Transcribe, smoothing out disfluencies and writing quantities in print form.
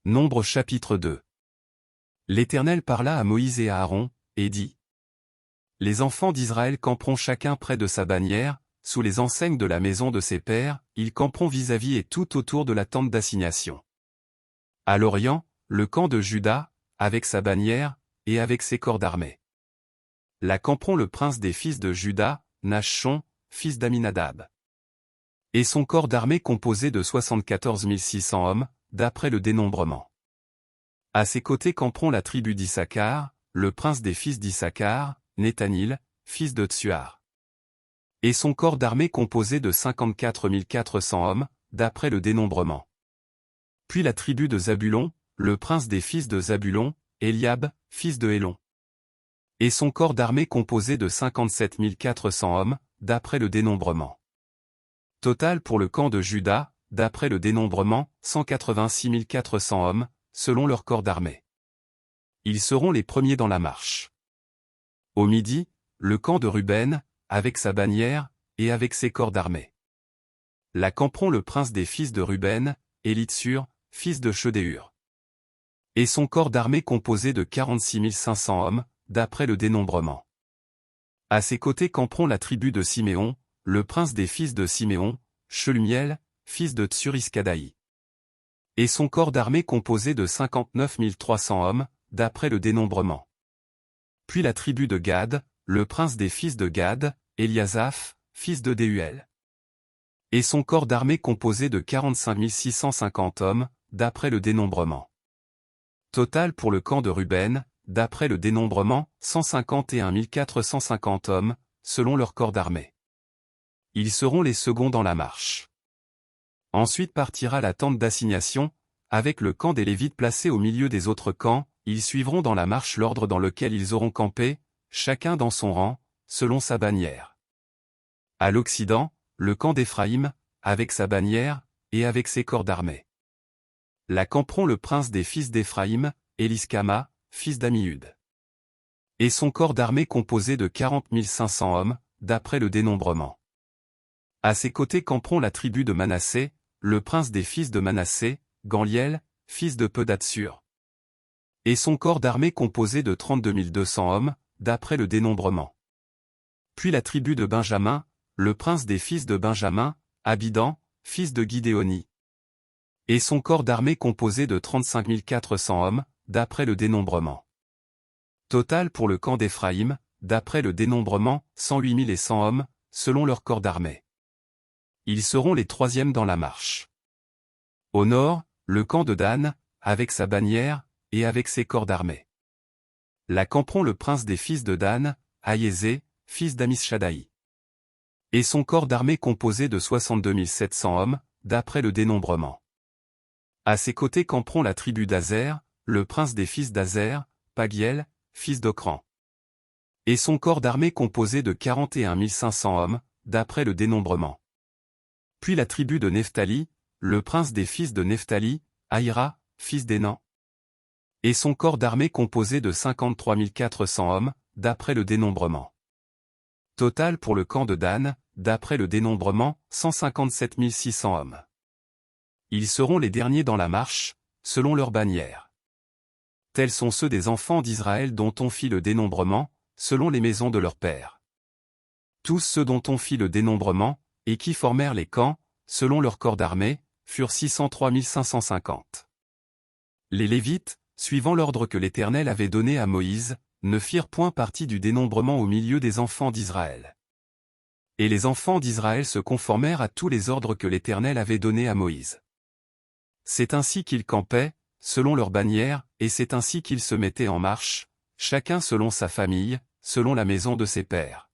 Nombre chapitre 2. L'Éternel parla à Moïse et à Aaron, et dit: Les enfants d'Israël camperont chacun près de sa bannière, sous les enseignes de la maison de ses pères, ils camperont vis-à-vis et tout autour de la tente d'assignation. À l'orient, le camp de Juda, avec sa bannière, et avec ses corps d'armée. Là camperont le prince des fils de Juda, Nachshon, fils d'Aminadab. Et son corps d'armée composé de 74 600 hommes, d'après le dénombrement. À ses côtés camperont la tribu d'Issachar, le prince des fils d'Issachar, Nethanil, fils de Tsuar. Et son corps d'armée composé de 54 400 hommes, d'après le dénombrement. Puis la tribu de Zabulon, le prince des fils de Zabulon, Eliab, fils de Hélon. Et son corps d'armée composé de 57 400 hommes, d'après le dénombrement. Total pour le camp de Juda, d'après le dénombrement, 186 400 hommes, selon leur corps d'armée. Ils seront les premiers dans la marche. Au midi, le camp de Ruben, avec sa bannière, et avec ses corps d'armée. Là camperont le prince des fils de Ruben, Élitsur, fils de Shedéur. Et son corps d'armée composé de 46 500 hommes, d'après le dénombrement. À ses côtés camperont la tribu de Siméon, le prince des fils de Siméon, Shelumiel, fils de Tsuriskadaï. Et son corps d'armée composé de 59 300 hommes, d'après le dénombrement. Puis la tribu de Gad, le prince des fils de Gad, Eliasaph, fils de Déuel. Et son corps d'armée composé de 45 650 hommes, d'après le dénombrement. Total pour le camp de Ruben, d'après le dénombrement, 151 450 hommes, selon leur corps d'armée. Ils seront les seconds dans la marche. Ensuite partira la tente d'assignation, avec le camp des Lévites placé au milieu des autres camps, ils suivront dans la marche l'ordre dans lequel ils auront campé, chacun dans son rang, selon sa bannière. À l'Occident, le camp d'Éphraïm, avec sa bannière, et avec ses corps d'armée. Là camperont le prince des fils d'Éphraïm, Éliskama, fils d'Ammiud. Et son corps d'armée composé de 40 500 hommes, d'après le dénombrement. À ses côtés camperont la tribu de Manassé, le prince des fils de Manassé, Gamliel, fils de Pedatsur. Et son corps d'armée composé de 32 200 hommes, d'après le dénombrement. Puis la tribu de Benjamin, le prince des fils de Benjamin, Abidan, fils de Gidéoni. Et son corps d'armée composé de 35 400 hommes, d'après le dénombrement. Total pour le camp d'Éphraïm, d'après le dénombrement, 108 100 hommes, selon leur corps d'armée. Ils seront les troisièmes dans la marche. Au nord, le camp de Dan, avec sa bannière, et avec ses corps d'armée. Là camperont le prince des fils de Dan, Aïezé, fils d'Amishadaï. Et son corps d'armée composé de 62 700 hommes, d'après le dénombrement. À ses côtés camperont la tribu d'Azer, le prince des fils d'Azer, Pagiel, fils d'Ocran. Et son corps d'armée composé de 41 500 hommes, d'après le dénombrement. Puis la tribu de Nephtali, le prince des fils de Nephtali, Aïra, fils d'Énan. Et son corps d'armée composé de 53 400 hommes, d'après le dénombrement. Total pour le camp de Dan, d'après le dénombrement, 157 600 hommes. Ils seront les derniers dans la marche, selon leur bannière. Tels sont ceux des enfants d'Israël dont on fit le dénombrement, selon les maisons de leurs pères. Tous ceux dont on fit le dénombrement, et qui formèrent les camps, selon leur corps d'armée, furent 603 550. Les Lévites, suivant l'ordre que l'Éternel avait donné à Moïse, ne firent point partie du dénombrement au milieu des enfants d'Israël. Et les enfants d'Israël se conformèrent à tous les ordres que l'Éternel avait donnés à Moïse. C'est ainsi qu'ils campaient, selon leur bannière, et c'est ainsi qu'ils se mettaient en marche, chacun selon sa famille, selon la maison de ses pères.